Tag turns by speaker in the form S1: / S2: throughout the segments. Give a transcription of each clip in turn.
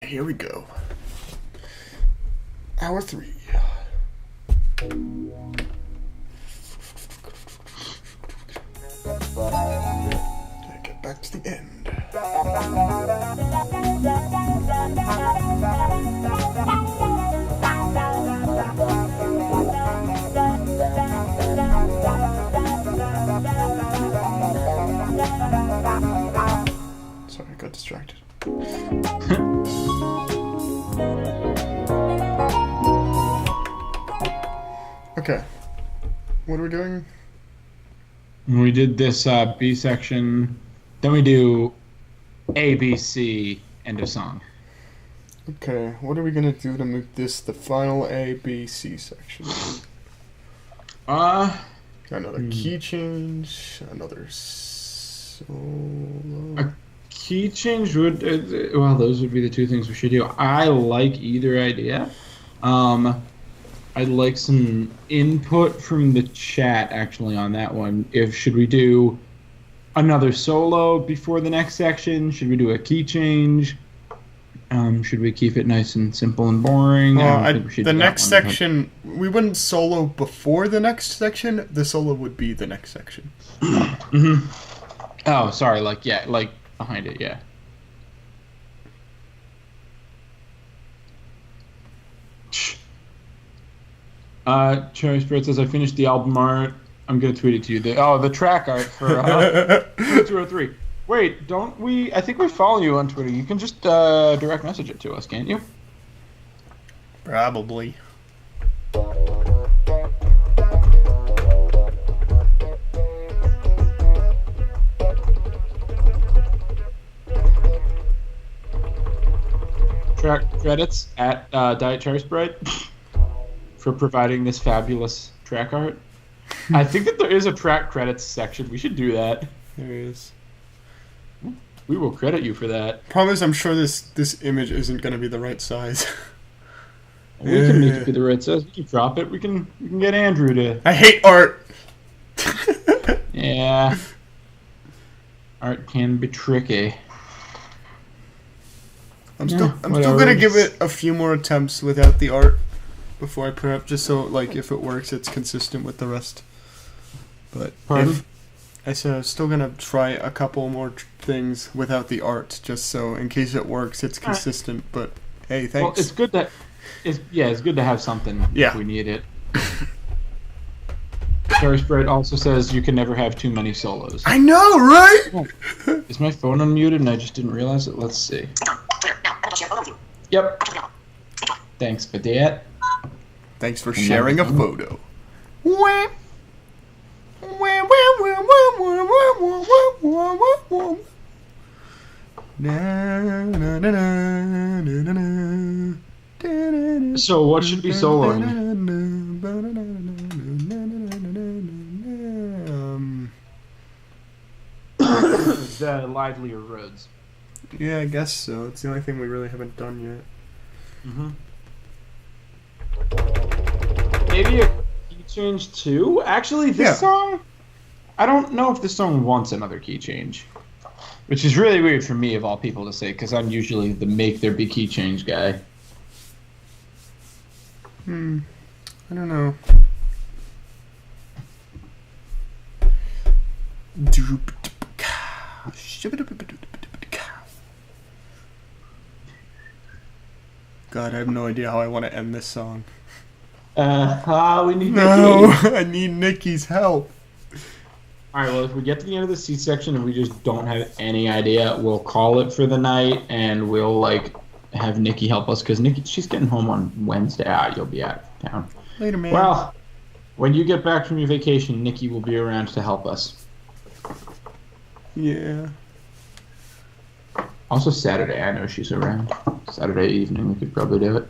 S1: here we go. Hour 3. Gotta get back to the end. Sorry, I got distracted. Okay. What are we doing?
S2: We did this B section, then we do A, B, C, end of song.
S1: Okay, what are we gonna do to make this the final A, B, C section? Another key change, another solo.
S2: A key change would, well, those would be the two things we should do. I like either idea. I'd like some input from the chat actually on that one. Should we do another solo before the next section? Should we do a key change? Should we keep it nice and simple and boring?
S1: The next section, we wouldn't solo before the next section. The solo would be the next section.
S2: Mm-hmm. Oh, sorry. Like behind it, yeah. Cherry Spirit says, I finished the album art. I'm going to tweet it to you. The track art for 203. Wait, don't we... I think we follow you on Twitter. You can just direct message it to us, can't you?
S1: Probably.
S2: Track credits at Diet Cherry Sprite for providing this fabulous track art. I think that there is a track credits section. We should do that.
S1: There is.
S2: We will credit you for that.
S1: Problem is, I'm sure this image isn't going to be the right size.
S2: We can make it be the right size. We can drop it. We can get Andrew to...
S1: I hate art!
S2: Yeah. Art can be tricky.
S1: I'm still gonna give it a few more attempts without the art before I put it up, just so like if it works, it's consistent with the rest. But
S2: Pardon?
S1: I said I'm still gonna try a couple more things without the art, just so in case it works, it's consistent. But hey, thanks.
S2: Well, it's good that it's good to have something if we need it. Cherry Spread also says you can never have too many solos.
S1: I know, right?
S2: Oh, is my phone unmuted and I just didn't realize it? Let's see. Yep. Thanks for that.
S1: Thanks for sharing a photo.
S2: So what should be soloing? The livelier roads.
S1: Yeah, I guess so. It's the only thing we really haven't done yet.
S2: Mm-hmm. Maybe a key change too? Actually, this song... I don't know if this song wants another key change. Which is really weird for me, of all people, to say, because I'm usually the make there be key change guy.
S1: I don't know. God, I have no idea how I want to end this song.
S2: We need
S1: Nikki. I need Nikki's help.
S2: Alright, well, if we get to the end of the C section and we just don't have any idea, we'll call it for the night and we'll, have Nikki help us, because Nikki, she's getting home on Wednesday. You'll be out of town.
S1: Later, man.
S2: Well, when you get back from your vacation, Nikki will be around to help us.
S1: Yeah.
S2: Also Saturday, I know she's around. Saturday evening, we could probably do it.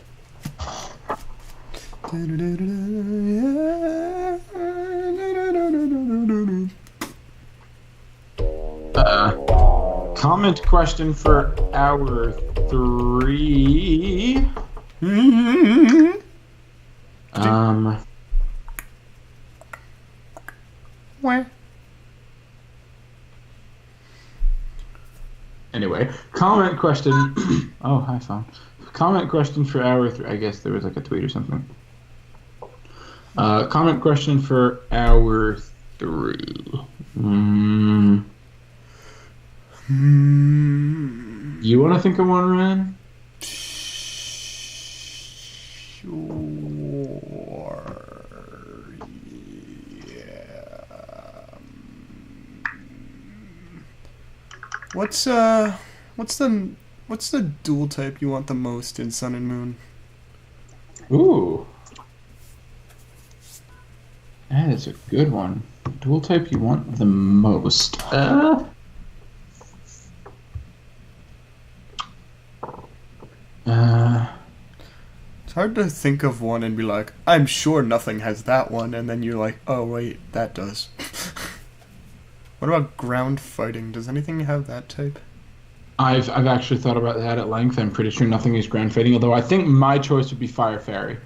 S2: Comment question for hour 3.
S1: Where?
S2: Anyway, Comment question. Oh, hi, phone. Comment question for hour 3. I guess there was like a tweet or something. Comment question for hour 3. You want to think of one, Ryan?
S1: Sure. Yeah. What's the dual type you want the most in Sun and Moon?
S2: Ooh. That is a good one. Dual type you want the most.
S1: It's hard to think of one and be like, I'm sure nothing has that one, and then you're like, oh wait, that does. What about ground fighting? Does anything have that type?
S2: I've actually thought about that at length. I'm pretty sure nothing is ground fighting, although I think my choice would be Fire Fairy.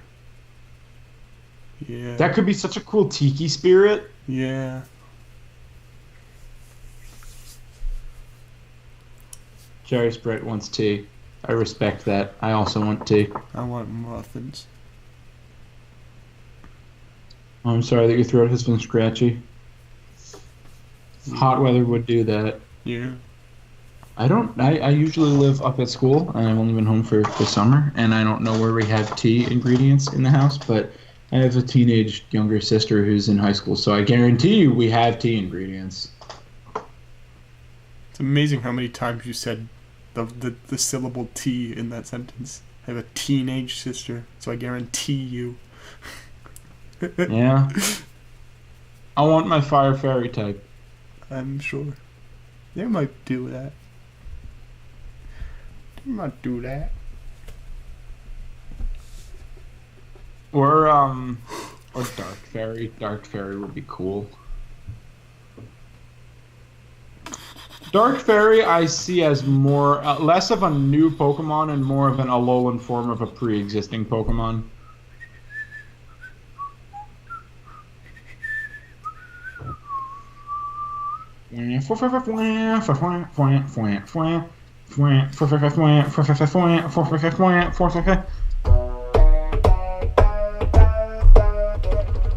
S1: Yeah.
S2: That could be such a cool tiki spirit.
S1: Yeah.
S2: Jerry Sprite wants tea. I respect that. I also want tea.
S1: I want muffins.
S2: I'm sorry that your throat has been scratchy. Hot weather would do that.
S1: Yeah.
S2: I usually live up at school, and I've only been home for the summer, and I don't know where we have tea ingredients in the house, but I have a teenage younger sister who's in high school, so I guarantee you we have tea ingredients.
S1: It's amazing how many times you said the syllable T in that sentence. I have a teenage sister, so I guarantee you.
S2: Yeah. I want my Fire Fairy type.
S1: I'm sure. They might do that. They might do that.
S2: Or Dark Fairy. Dark Fairy would be cool. Dark Fairy I see as more less of a new Pokemon and more of an Alolan form of a pre-existing Pokemon.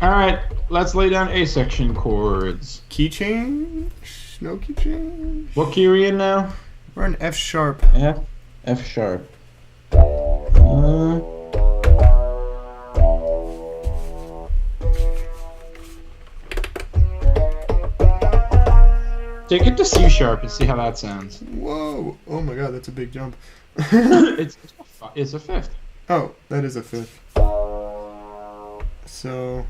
S2: Alright, let's lay down A-section chords.
S1: Keychain? No keychain?
S2: What key are we in now?
S1: We're in F sharp.
S2: F sharp. Take it to C sharp and see how that sounds.
S1: Whoa! Oh my god, that's a big jump.
S2: It's a fifth.
S1: Oh, that is a fifth. So...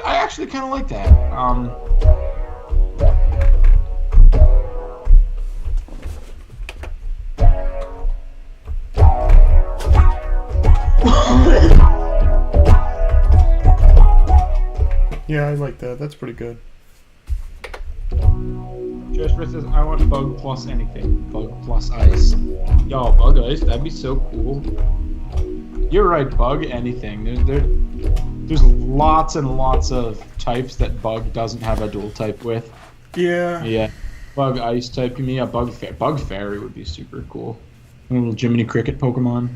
S2: I actually kind of like that.
S1: Yeah, I like that. That's pretty good.
S2: Josh says, I want bug plus anything. Bug plus ice. Yo, bug ice, that'd be so cool. You're right, bug anything. There's lots and lots of types that bug doesn't have a dual type with.
S1: Yeah.
S2: Yeah. Bug ice type, give me a bug fairy would be super cool. A little Jiminy Cricket Pokemon.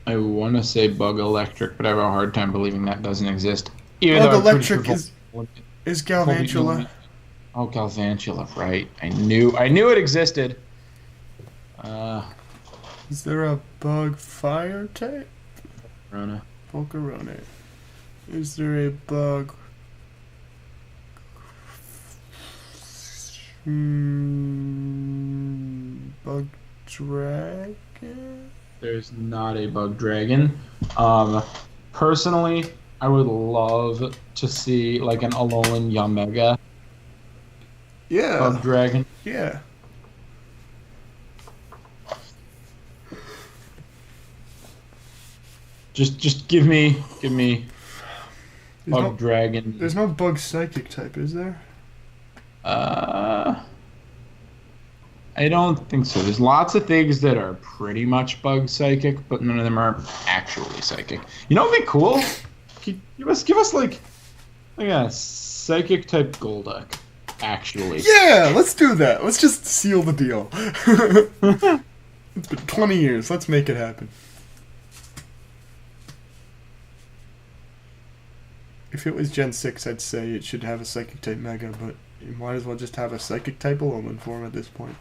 S2: I want to say Bug Electric, but I have a hard time believing that doesn't exist.
S1: Bug Electric is Galvantula.
S2: Oh, Galvantula, right. I knew it existed.
S1: Is there a Bug Fire type?
S2: Rona.
S1: Volcarona. Is there a Bug... Bug Dragon?
S2: There's not a Bug Dragon. Personally, I would love to see like an Alolan Yamega.
S1: Yeah.
S2: Bug Dragon.
S1: Yeah.
S2: Just give me Bug Dragon.
S1: There's no Bug Psychic type, is there?
S2: I don't think so. There's lots of things that are pretty much bug psychic, but none of them are actually psychic. You know what'd be cool? Give us like a psychic type Golduck. Actually.
S1: Yeah, let's do that. Let's just seal the deal. It's been 20 years. Let's make it happen. If it was Gen 6, I'd say it should have a Psychic type Mega, but you might as well just have a Psychic type Alolan form at this point.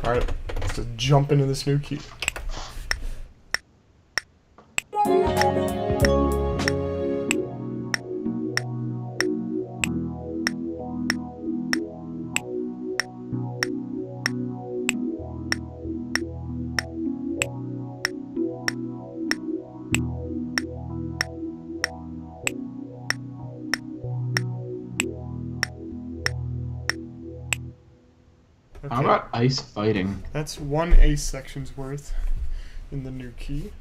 S1: Alright, let's just jump into this new key.
S2: How about ice fighting?
S1: That's one ace section's worth in the new key.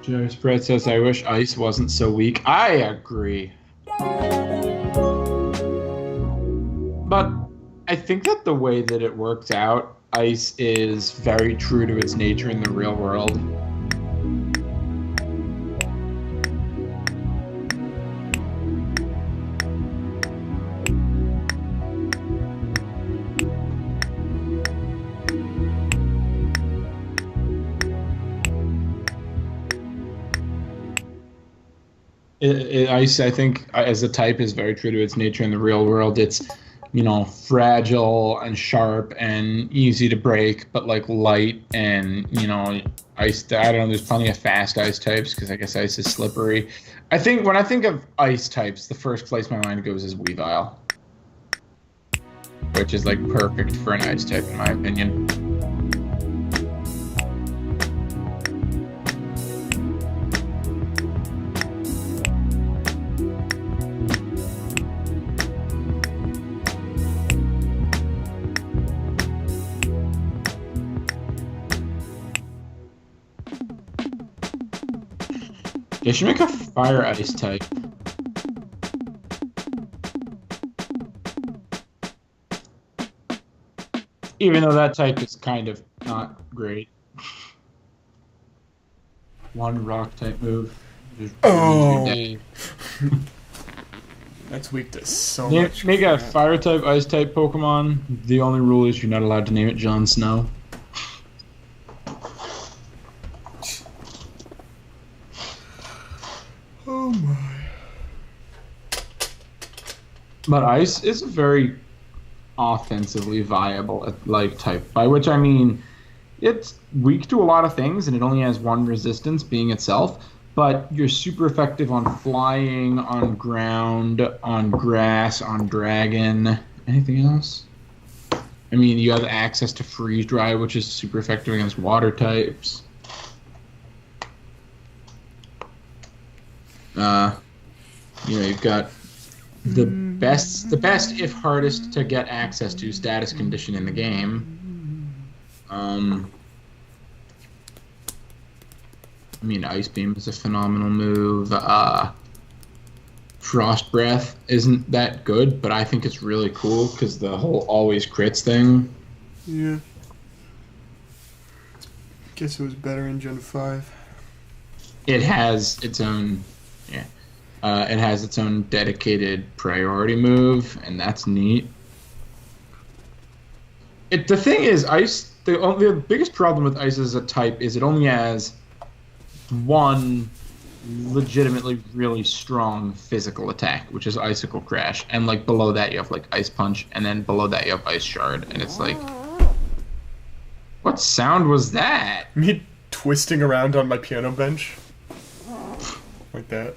S2: Jerry Spread says, I wish ice wasn't so weak. I agree. But I think that the way that it works out, ice is very true to its nature in the real world. Ice, I think, as a type, is very true to its nature in the real world. It's, fragile and sharp and easy to break, but like light and, ice. I don't know. There's plenty of fast ice types because I guess ice is slippery. I think when I think of ice types, the first place my mind goes is Weavile, which is like perfect for an ice type in my opinion. They should make a fire ice type. Even though that type is kind of not great. One rock type move.
S1: Oh! That's weak to so much.
S2: Make a fire type, ice type Pokemon. The only rule is you're not allowed to name it Jon Snow.
S1: Oh my.
S2: But ice is a very offensively viable type, by which I mean it's weak to a lot of things and it only has one resistance, being itself, but you're super effective on flying, on ground, on grass, on dragon. Anything else? I mean, you have access to freeze dry, which is super effective against water types. You've got the best if hardest to get access to status condition in the game. I mean, Ice Beam is a phenomenal move. Frost Breath isn't that good, but I think it's really cool because the whole always crits thing.
S1: Yeah. Guess it was better in Gen 5.
S2: It has its own, it has its own dedicated priority move, and that's neat. The thing is, Ice. The biggest problem with Ice as a type is it only has one legitimately really strong physical attack, which is Icicle Crash, and like below that you have like Ice Punch, and then below that you have Ice Shard, and it's like, what sound was that?
S1: Me twisting around on my piano bench. Like that.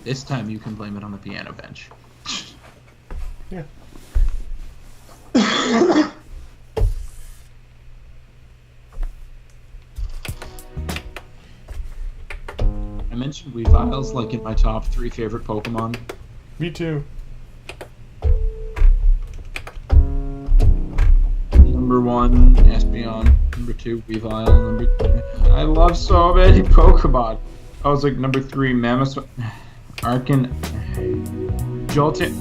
S2: This time you can blame it on the piano bench.
S1: Yeah.
S2: I mentioned Weavile's like in my top 3 favorite Pokemon.
S1: Me too.
S2: Number 1, Espeon. Number 2, Weavile. Number 3. I love so many Pokemon. I was like number 3, Mammoth. Arcan. Jolteon.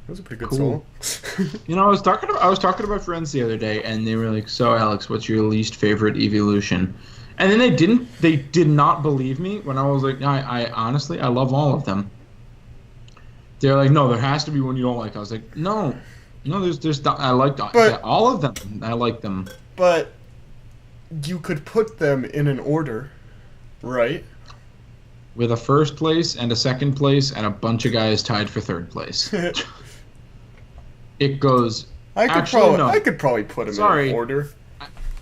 S1: That was a pretty good
S2: Cool.
S1: soul.
S2: You know, I was talking to my friends the other day, and they were like, "So, Alex, what's your least favorite evolution?" And then they did not believe me when I was like, "No, I honestly, I love all of them." They're like, "No, there has to be one you don't like." I was like, "No, there's I like all of them. I like them."
S1: But you could put them in an order, right?
S2: With a first place and a second place and a bunch of guys tied for third place. It goes.
S1: I could probably put them in an order.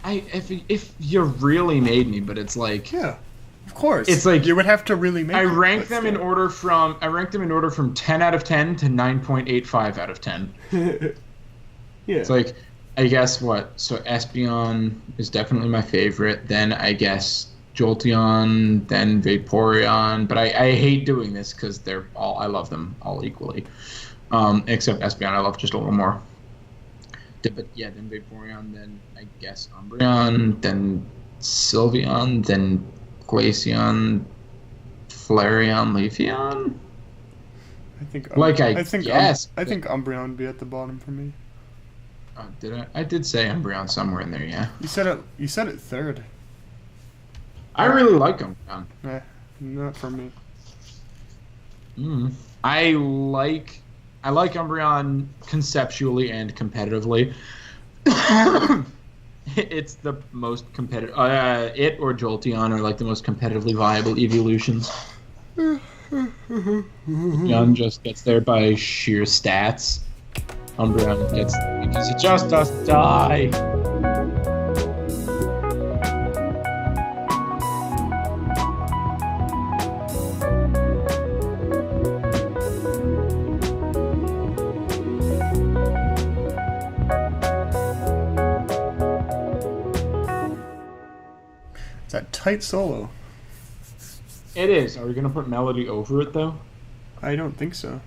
S2: If you really made me, but it's like,
S1: Yeah, of course.
S2: It's like
S1: you would have to really make.
S2: I rank them in order from 10 out of 10 to 9.85 out of 10.
S1: Yeah.
S2: It's like, I guess what? So Espeon is definitely my favorite. Then I guess Jolteon, then Vaporeon. But I hate doing this because I love them all equally. Except Espeon, I love just a little more. But yeah, then Vaporeon, then I guess Umbreon, then Sylveon, then Glaceon, Flareon, Leafeon.
S1: I think
S2: guess.
S1: I think Umbreon would be at the bottom for me.
S2: Oh, did I? I did say Umbreon somewhere in there, yeah.
S1: You said it third.
S2: I really like Umbreon.
S1: Not for me.
S2: I like Umbreon conceptually and competitively. It's the most competitive. It or Jolteon are like the most competitively viable evolutions. Jolteon just gets there by sheer stats. Umbreon gets there because it just doesn't die.
S1: It's that tight solo.
S2: It is. Are we gonna put melody over it though?
S1: I don't think so.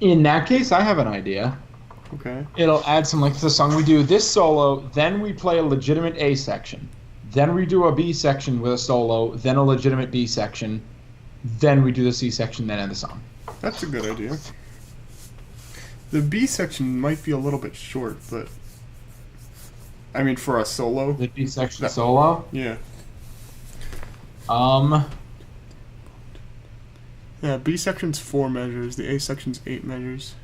S2: In that case, I have an idea.
S1: Okay.
S2: It'll add some, like the song we do this solo, then we play a legitimate A section, then we do a B section with a solo, then a legitimate B section, then we do the C section, then end the song.
S1: That's a good idea. The B section might be a little bit short, but I mean for a solo.
S2: The B section solo?
S1: Yeah. Yeah, B section's 4 measures, the A section's 8 measures.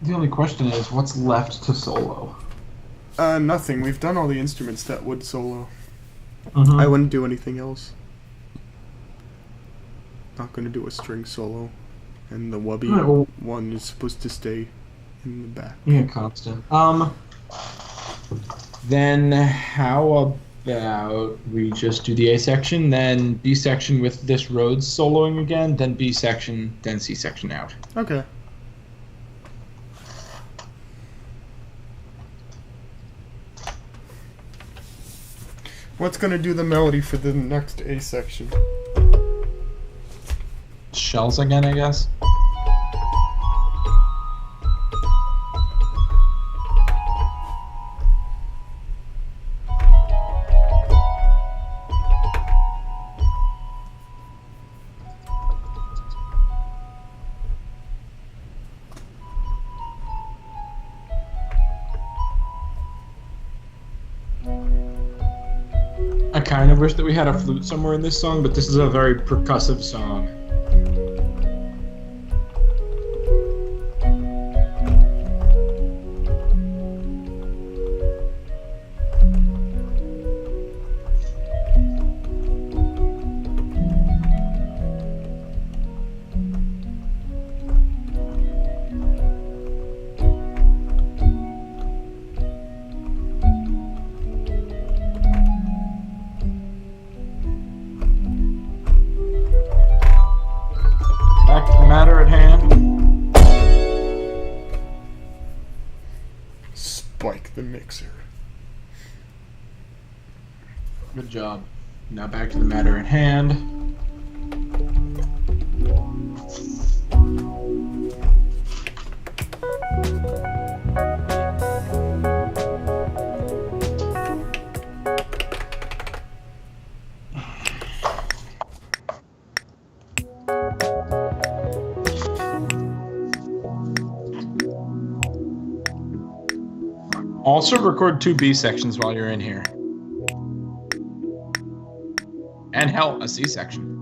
S2: The only question is, what's left to solo?
S1: Nothing. We've done all the instruments that would solo.
S2: Mm-hmm.
S1: I wouldn't do anything else. Not gonna do a string solo. And the wubby one is supposed to stay in the back.
S2: Yeah, constant. Then how about we just do the A section, then B section with this Rhodes soloing again, then B section, then C section out.
S1: Okay. What's gonna do the melody for the next A section?
S2: Shells again, I guess. I kind of wish that we had a flute somewhere in this song, but this is a very percussive song. Back to the matter at hand.
S1: Spike the mixer.
S2: Good job. Now back to the matter at hand. Also record 2 B sections while you're in here. And hell, a C section.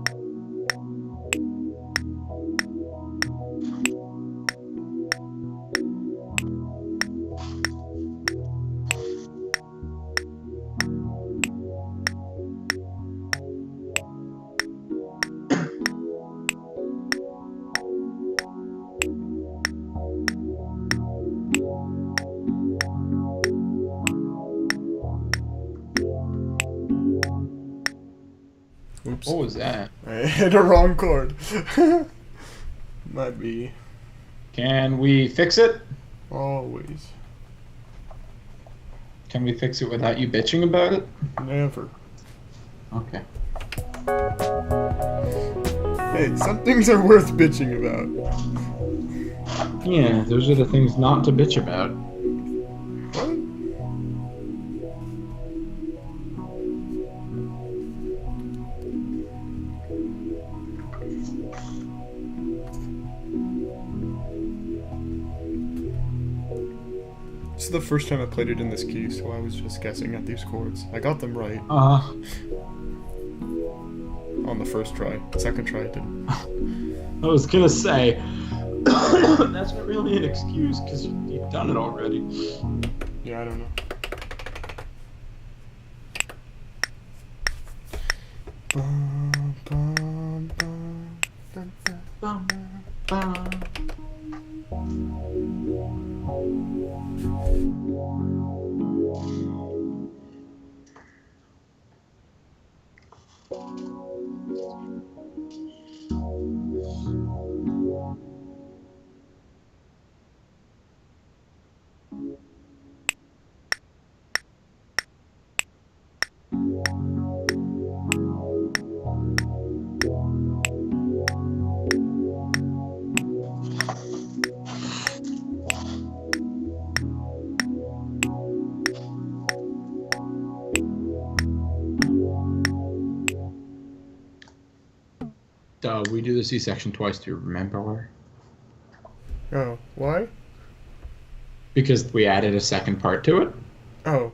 S1: Oops.
S2: What was that?
S1: I hit a wrong chord. Might be.
S2: Can we fix it?
S1: Always.
S2: Can we fix it without you bitching about it?
S1: Never.
S2: Okay.
S1: Hey, some things are worth bitching about.
S2: Yeah, those are the things not to bitch about.
S1: What? This is the first time I played it in this key, so I was just guessing at these chords. I got them right on the first try. Second try, I didn't.
S2: I was gonna say, that's not really an excuse, because you've done it already.
S1: Yeah, I don't know. Bum, bum, bum, dun, dun.
S2: Bum, bum. We do the C-section twice, do you remember?
S1: Oh, why?
S2: Because we added a second part to it.
S1: Oh.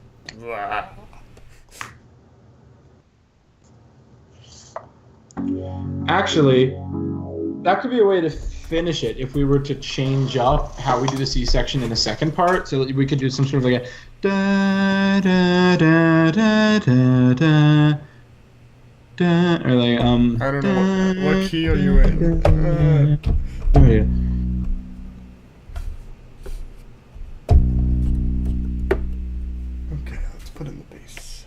S2: Actually, that could be a way to finish it if we were to change up how we do the C-section in the second part, so that we could do some sort of like a da da da da da da da, or like
S1: I don't know what key are you in?
S2: Oh, yeah.
S1: Okay, let's put in the bass.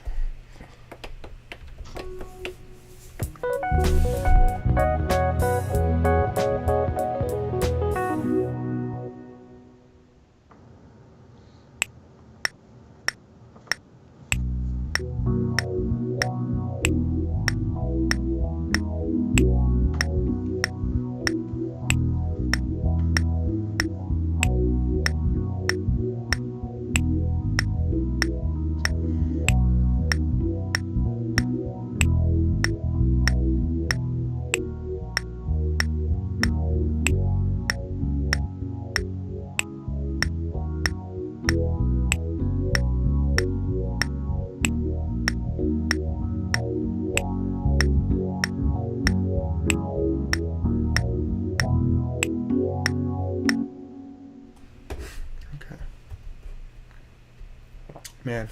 S1: Man,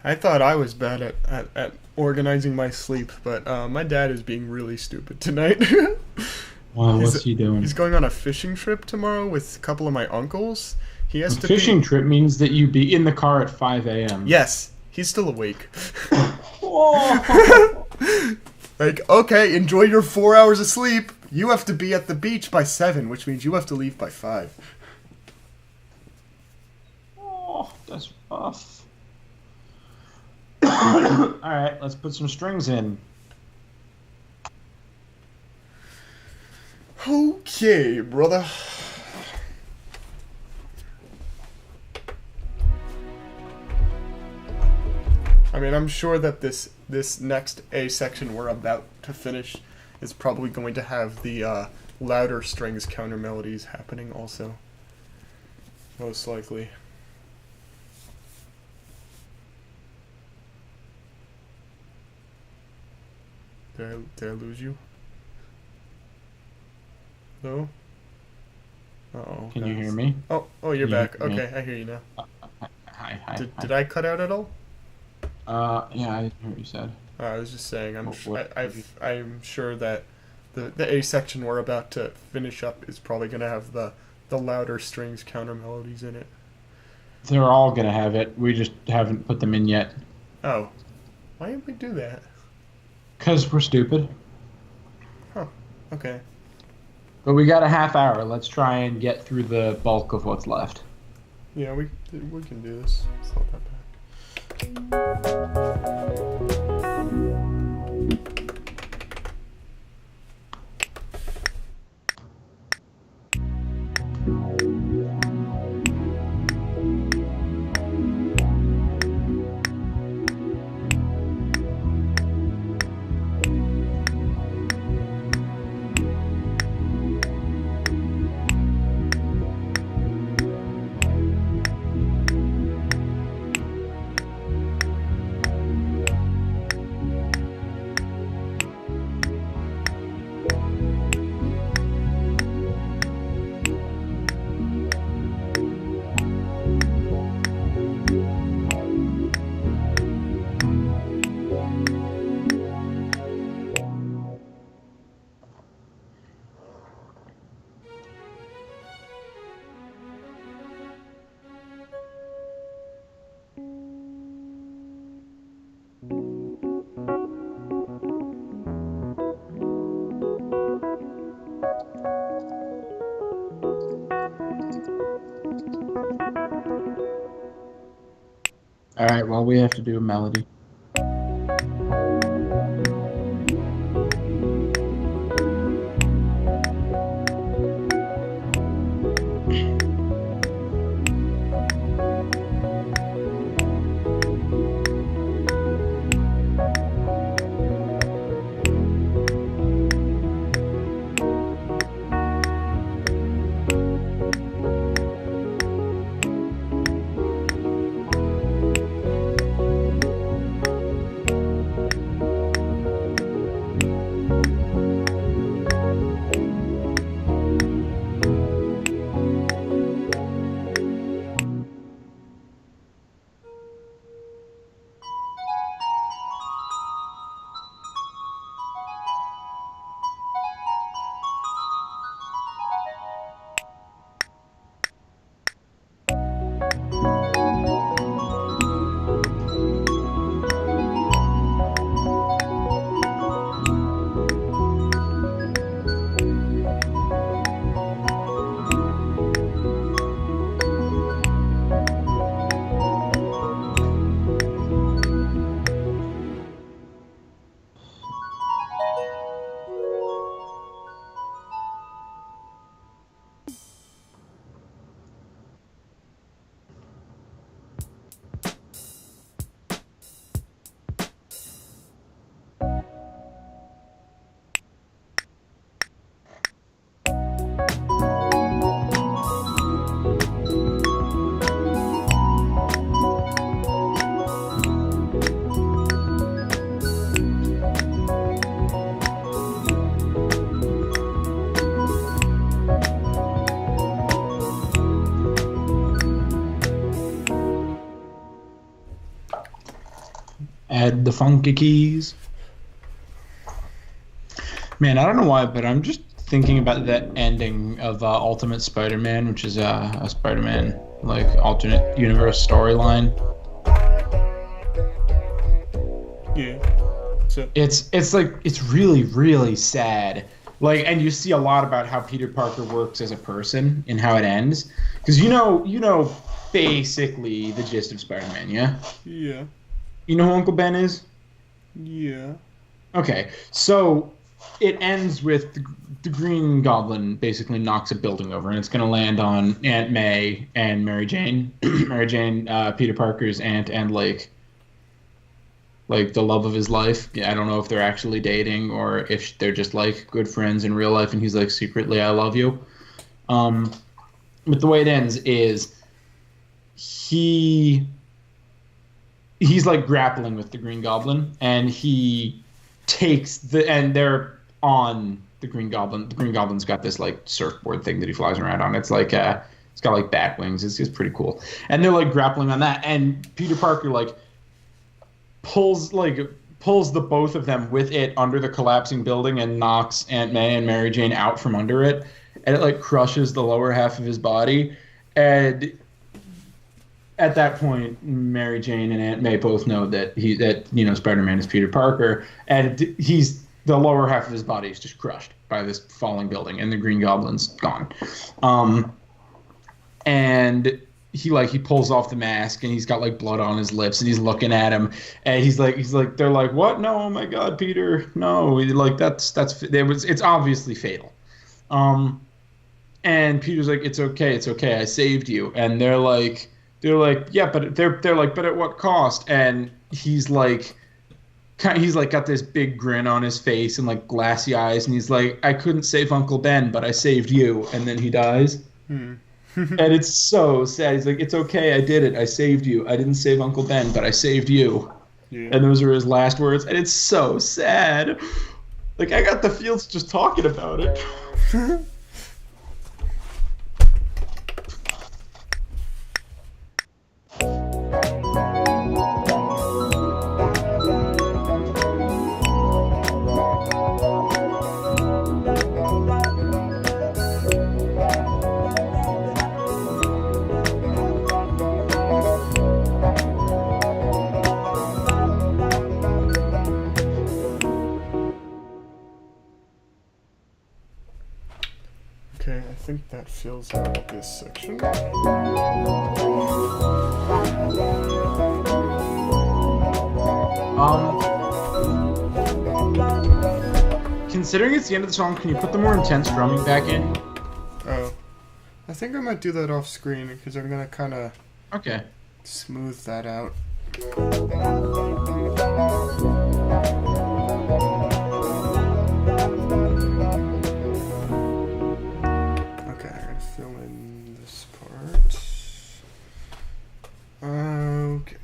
S1: I thought I was bad at organizing my sleep, but my dad is being really stupid tonight.
S2: Wow, what's he doing?
S1: He's going on a fishing trip tomorrow with a couple of my uncles. He has to
S2: fishing trip means that you be in the car at 5 a.m.
S1: Yes, he's still awake.
S2: Oh.
S1: Like, okay, enjoy your 4 hours of sleep. You have to be at the beach by 7, which means you have to leave by 5.
S2: Oh, that's rough. Alright, let's put some strings in.
S1: Okay, brother. I mean, I'm sure that this next A section we're about to finish is probably going to have the louder strings counter melodies happening also. Most likely. Did I lose you? No? Uh-oh.
S2: Can you hear me?
S1: Oh, you're
S2: You
S1: back.
S2: hear me?
S1: Okay, I hear you now.
S2: Hi.
S1: Did I cut out at all?
S2: Yeah, I didn't hear what you said.
S1: I was just saying, I'm
S2: What-
S1: I'm sure that the A section we're about to finish up is probably going to have the louder strings counter melodies in it.
S2: They're all gonna have it. We just haven't put them in yet.
S1: Oh. Why did we do that?
S2: 'Cause we're stupid.
S1: Huh. Okay.
S2: But we got a half hour. Let's try and get through the bulk of what's left.
S1: Yeah, we can do this. It's not that bad.
S2: All right. Well, we have to do a melody. Add the funky keys. Man, I don't know why, but I'm just thinking about that ending of Ultimate Spider-Man, which is a Spider-Man like alternate universe storyline.
S1: Yeah. So
S2: It's really really sad. Like, and you see a lot about how Peter Parker works as a person and how it ends, because you know basically the gist of Spider-Man, yeah.
S1: Yeah.
S2: You know who Uncle Ben is?
S1: Yeah.
S2: Okay, so it ends with the Green Goblin basically knocks a building over, and it's going to land on Aunt May and Mary Jane. Mary Jane, Peter Parker's aunt, and like the love of his life. Yeah, I don't know if they're actually dating or if they're just like good friends in real life, and he's like secretly I love you. But the way it ends is he's like grappling with the Green Goblin, and he takes and they're on the Green Goblin. The Green Goblin's got this like surfboard thing that he flies around on. It's like it's got like bat wings. It's pretty cool. And they're like grappling on that, and Peter Parker like pulls the both of them with it under the collapsing building and knocks Aunt May and Mary Jane out from under it, and it like crushes the lower half of his body. And at that point, Mary Jane and Aunt May both know that Spider-Man is Peter Parker, and the lower half of his body is just crushed by this falling building, and the Green Goblin's gone. And he pulls off the mask, and he's got like blood on his lips, and he's looking at him, and he's like they're like, what? No, oh my God, Peter, no, like it's obviously fatal. And Peter's like, it's okay, I saved you, and they're like, yeah, but they're like, but at what cost? And he's like got this big grin on his face and like glassy eyes, and he's like, I couldn't save Uncle Ben, but I saved you, and then he dies. And it's so sad. He's like, it's okay, I did it, I saved you. I didn't save Uncle Ben, but I saved you. Yeah. And those are his last words, and it's so sad. Like, I got the feels just talking about it.
S1: Okay, I think that fills out this section.
S2: Considering it's the end of the song, can you put the more intense drumming back in?
S1: Oh. I think I might do that off screen because I'm gonna kinda smooth that out. Fill in this part. Okay.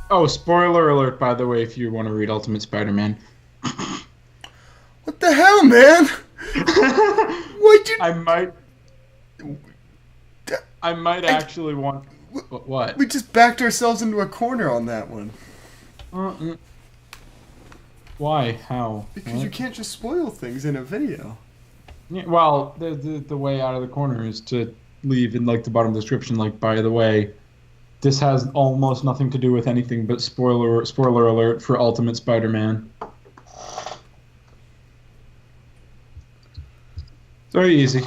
S2: Oh, spoiler alert, by the way, if you want to read Ultimate Spider-Man.
S1: What the hell, man? Why'd you...
S2: I might actually want... What?
S1: We just backed ourselves into a corner on that one.
S2: Why? How?
S1: Because you can't just spoil things in a video.
S2: Yeah, well, the way out of the corner is to leave in like the bottom description, like, by the way, this has almost nothing to do with anything but spoiler alert for Ultimate Spider-Man. It's very easy.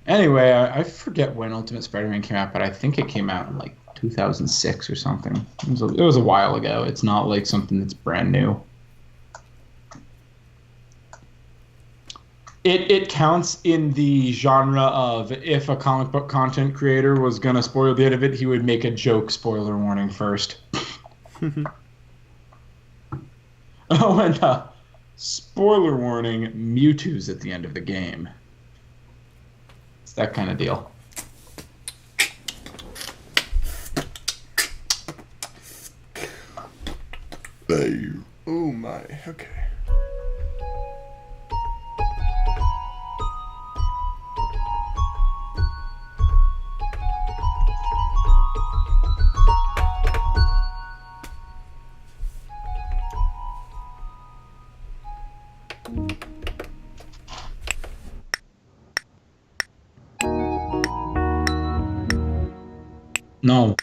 S2: Anyway, I forget when Ultimate Spider-Man came out, but I think it came out in like 2006 or something. It was a while ago. It's not like something that's brand new. It counts in the genre of if a comic book content creator was going to spoil the end of it, he would make a joke spoiler warning first. Oh, and spoiler warning, Mewtwo's at the end of the game. It's that kind of deal.
S1: Oh my, okay.
S2: No.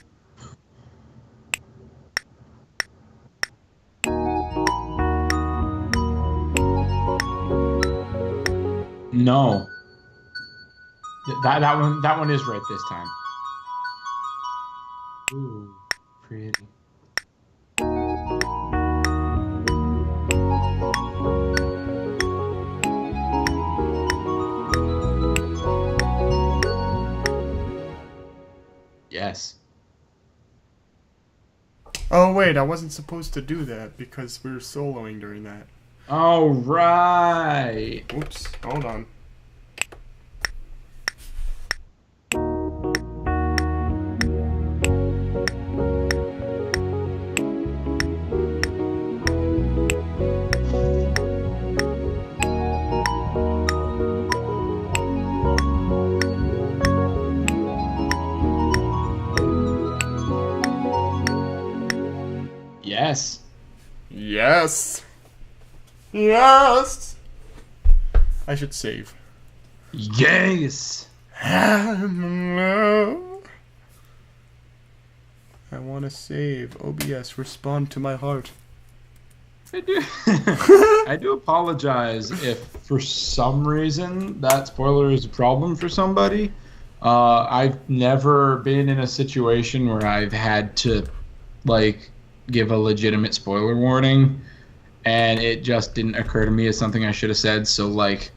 S2: No. That one is right this time. Ooh, pretty. Yes.
S1: Oh wait, I wasn't supposed to do that because we were soloing during that.
S2: All right.
S1: Whoops, hold on.
S2: Yes.
S1: Yes. Yes. I should save.
S2: Yes.
S1: Hello. I want to save. OBS, respond to my heart.
S2: I do. I do apologize if, for some reason, that spoiler is a problem for somebody. I've never been in a situation where I've had to, like, give a legitimate spoiler warning, and it just didn't occur to me as something I should have said. So, like,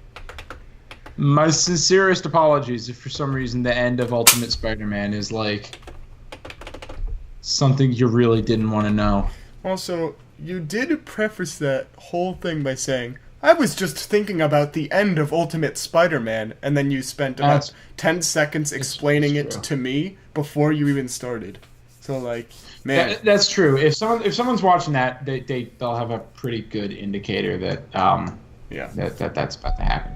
S2: my sincerest apologies if for some reason the end of Ultimate Spider-Man is, like, something you really didn't want to know.
S1: Also, you did preface that whole thing by saying, I was just thinking about the end of Ultimate Spider-Man, and then you spent about 10 seconds explaining it to me before you even started. So, like, man.
S2: That's true. If someone's watching that, they'll have a pretty good indicator that that's about to happen.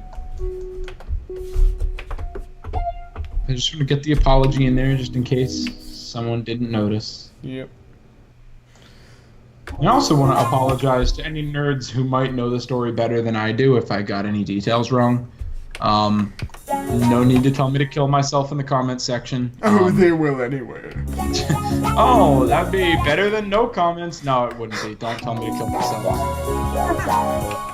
S2: I just want to get the apology in there just in case someone didn't notice.
S1: Yep.
S2: I also want to apologize to any nerds who might know the story better than I do if I got any details wrong. No need to tell me to kill myself in the comments section.
S1: They will anyway.
S2: Oh, that'd be better than no comments. No, it wouldn't be. Don't tell me to kill myself.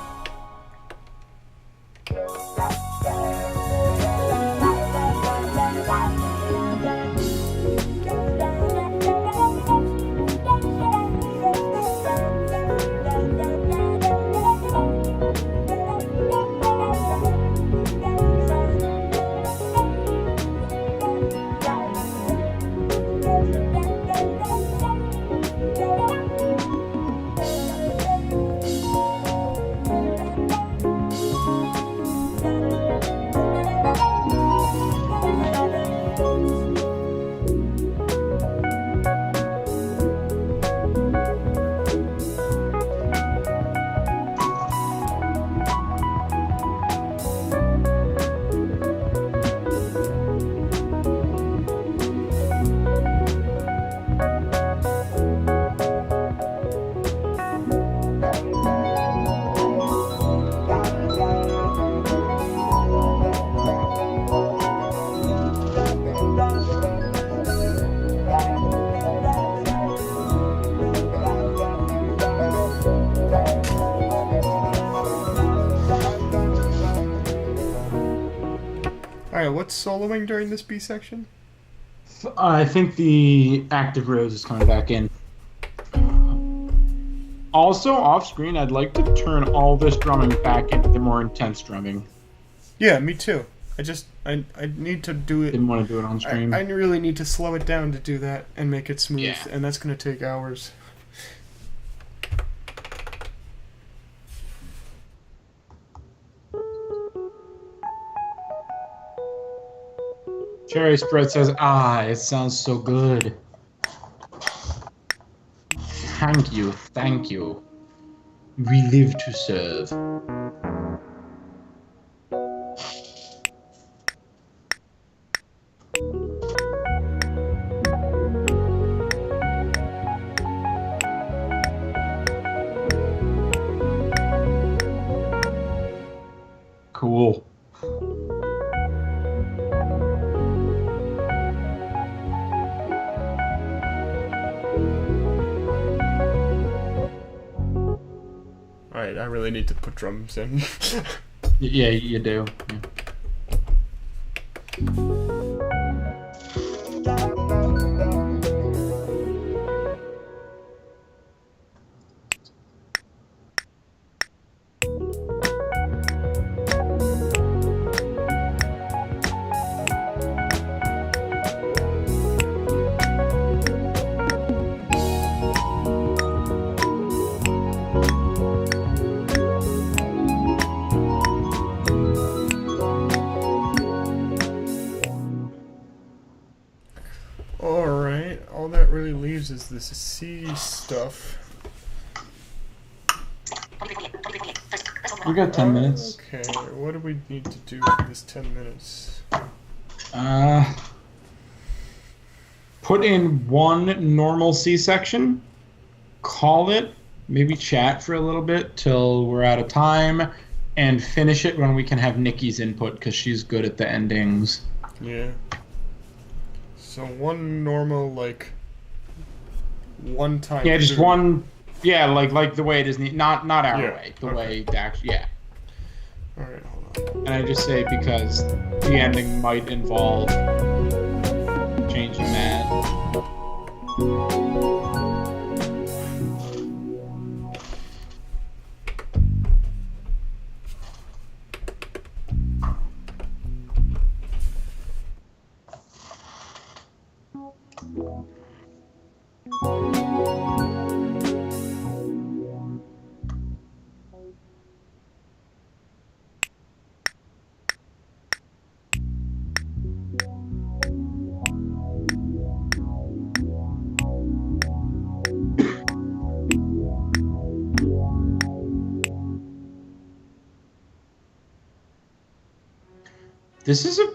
S1: Alright, what's soloing during this B section?
S2: I think the active rose is coming back in. Also, off screen, I'd like to turn all this drumming back into the more intense drumming.
S1: Yeah, me too. I need to do it.
S2: Didn't want to do it on stream.
S1: I really need to slow it down to do that and make it smooth,
S2: Yeah.
S1: and that's going to take hours.
S2: Cherry Spread says, it sounds so good. Thank you. Thank you. We live to serve. Cool.
S1: Alright, I really need to put drums in.
S2: Yeah, you do. Yeah.
S1: Alright, all that really leaves is this C stuff.
S2: We got 10 minutes.
S1: Okay, what do we need to do for this 10 minutes?
S2: Put in one normal C section, call it, maybe chat for a little bit till we're out of time, and finish it when we can have Nikki's input because she's good at the endings.
S1: Yeah. So one normal, like, one time.
S2: Yeah, just
S1: through.
S2: one. Yeah, like the way it is, not our
S1: Yeah,
S2: way, the
S1: okay.
S2: way the actual. Yeah.
S1: Alright, hold on.
S2: And I just say because the ending might involve changing that. This is a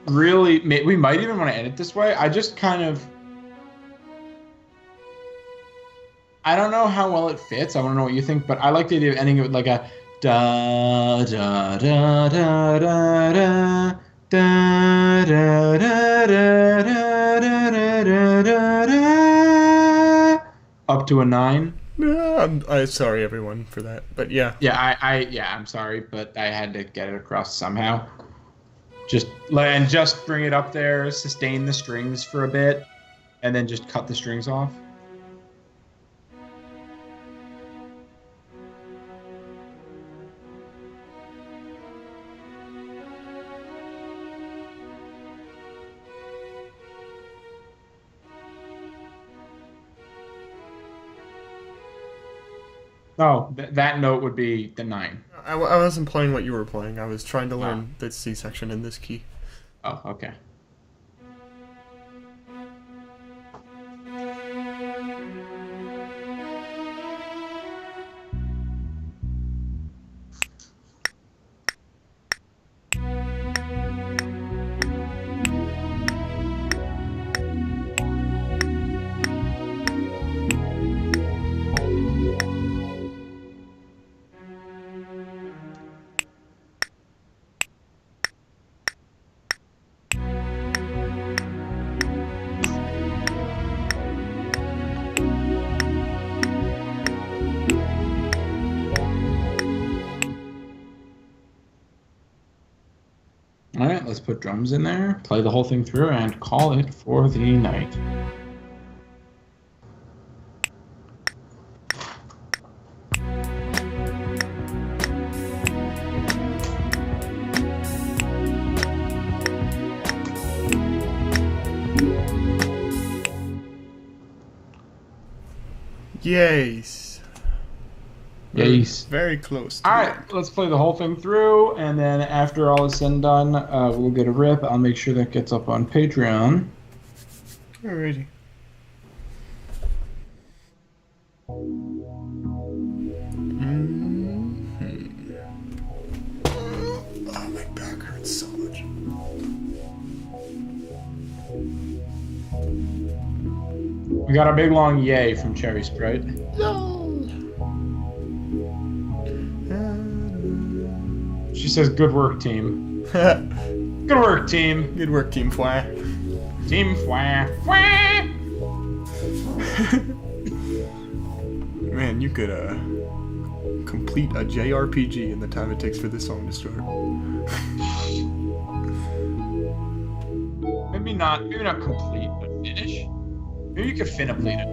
S2: really. We might even want to end it this way. I just kind of. I don't know how well it fits. I want to know what you think, but I like the idea of ending it with like a da da da da da da da da da da da da da da up to a 9.
S1: I'm sorry everyone for that, but yeah.
S2: Yeah, I'm sorry, but I had to get it across somehow. Just bring it up there, sustain the strings for a bit, and then just cut the strings off. Oh, that note would be the 9.
S1: I wasn't playing what you were playing. I was trying to learn the C section in this key.
S2: Oh, okay. All right, let's put drums in there, play the whole thing through, and call it for the night.
S1: Yes.
S2: Yes.
S1: Very close.
S2: All right, let's play the whole thing through, and then after all is said and done, we'll get a rip. I'll make sure that gets up on Patreon.
S1: Alrighty. Oh, my back hurts so much.
S2: We got a big long yay from Cherry Sprite. She says, "Good work, team." Good work, team.
S1: Good work, Team Fly.
S2: Team Fwa. Fwa.
S1: Man, you could complete a JRPG in the time it takes for this song to start.
S2: Maybe not complete, but finish. Maybe you could finna-plete it.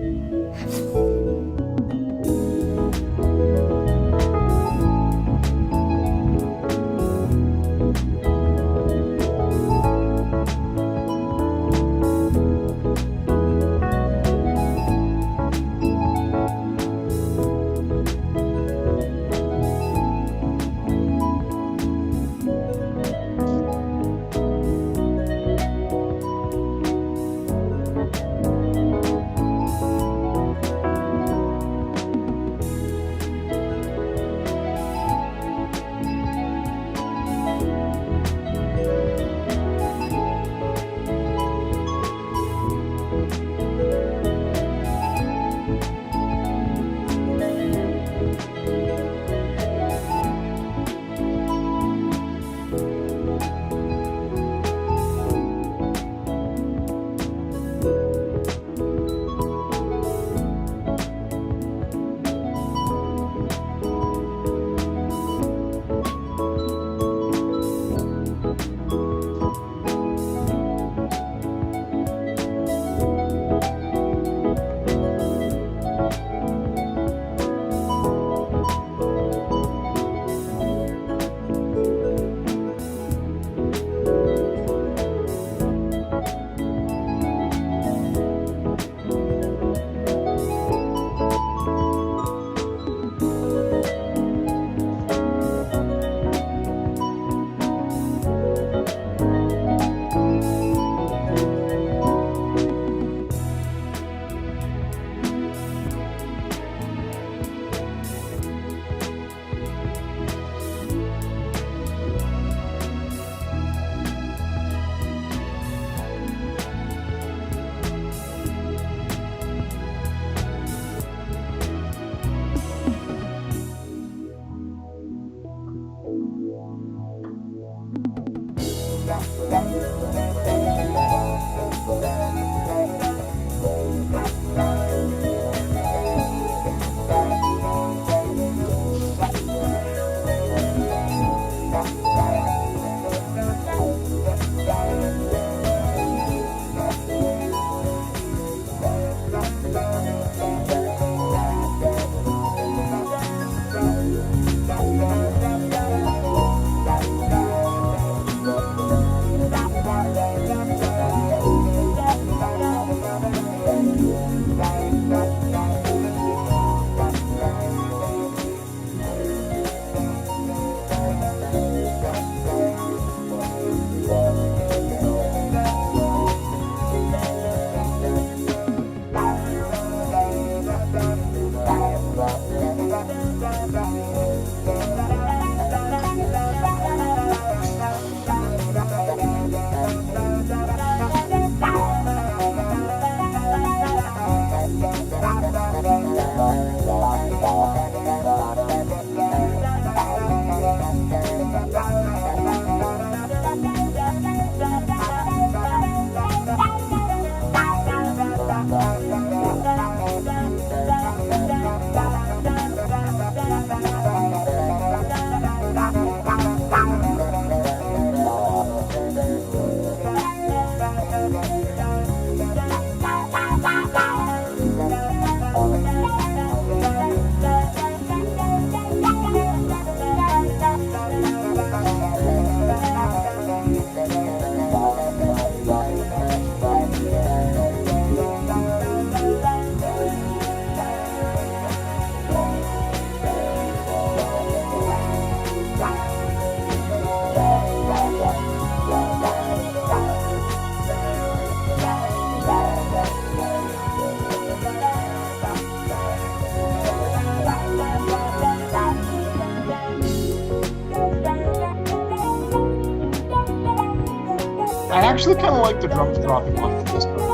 S2: I actually kind of like the drums dropping off to this part.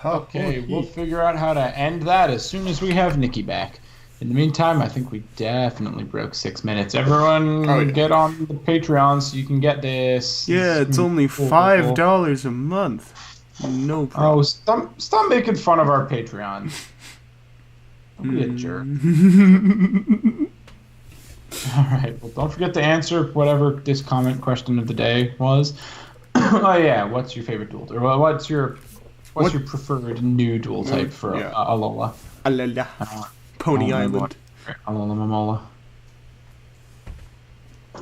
S2: Okay, we'll figure out how to end that as soon as we have Nikki back. In the meantime, I think we definitely broke 6 minutes. Everyone get on the Patreon so you can get this.
S1: Yeah, it's only $5 a month. No problem.
S2: Oh, stop making fun of our Patreon. Don't be a jerk. Alright, well, don't forget to answer whatever this comment question of the day was. Oh, yeah, what's your favorite duel? Or what's your preferred new duel type for Alola?
S1: Alola. Pony Island.
S2: Alola Momola.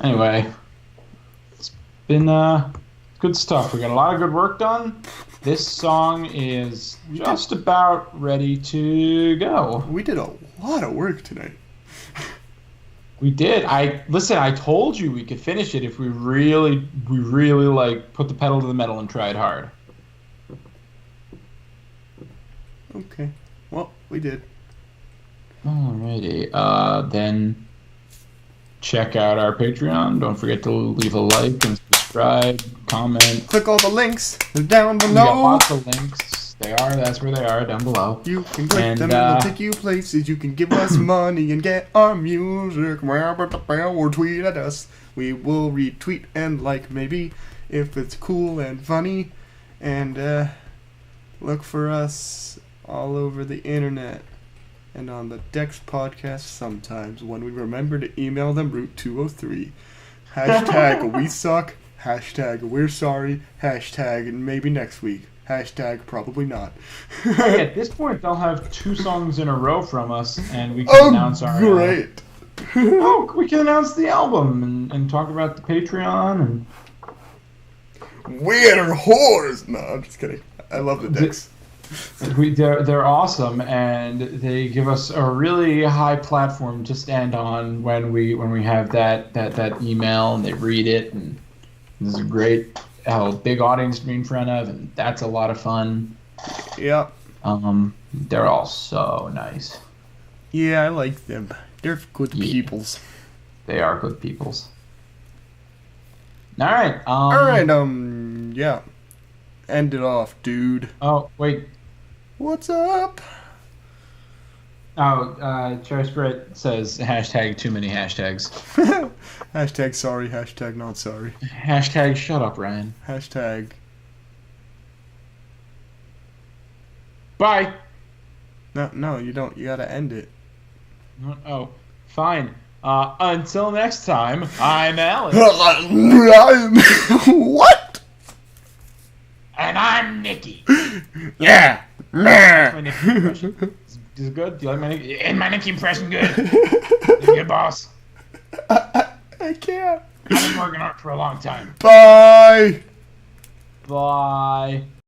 S2: Anyway, it's been good stuff. We got a lot of good work done. This song is just about ready to go.
S1: We did a lot of work tonight.
S2: We did. I told you we could finish it if we really like put the pedal to the metal and tried hard.
S1: Okay. Well, we did.
S2: Alrighty. Then check out our Patreon. Don't forget to leave a like and subscribe, comment.
S1: Click all the links. They're down below.
S2: We got lots of links. That's where they are, down below.
S1: You can click them and they'll take you places. You can give us money and get our music. Or tweet at us. We will retweet and like maybe if it's cool and funny. And look for us all over the internet and on the Dex podcast sometimes when we remember to email them Route 203. Hashtag we suck. Hashtag we're sorry. Hashtag maybe next week. Hashtag probably not.
S2: At this point, they'll have 2 songs in a row from us, and we can announce our.
S1: Great!
S2: We can announce the album and talk about the Patreon and.
S1: We're whores. No, I'm just kidding. I love the Dex.
S2: They're awesome, and they give us a really high platform to stand on when we have that email and they read it, and this is a great big audience to be in front of, and that's a lot of fun.
S1: Yep.
S2: They're all so nice.
S1: Yeah, I like them. They're good peoples.
S2: They are good peoples. All right.
S1: Yeah. End it off, dude.
S2: Oh, wait.
S1: What's up?
S2: Oh, Cherry Spirit says hashtag too many hashtags.
S1: Hashtag sorry, hashtag not sorry.
S2: Hashtag shut up, Ryan.
S1: Hashtag.
S2: Bye.
S1: No, you don't. You gotta end it.
S2: Oh, fine. Until next time, I'm Alex.
S1: What?
S2: And I'm Nikki.
S1: Yeah.
S2: My Nikki impression. Is it good? Do you like my Nikki? And my Nikki impression good. Good, boss.
S1: I can't.
S2: I've been working on it for a long time.
S1: Bye.
S2: Bye.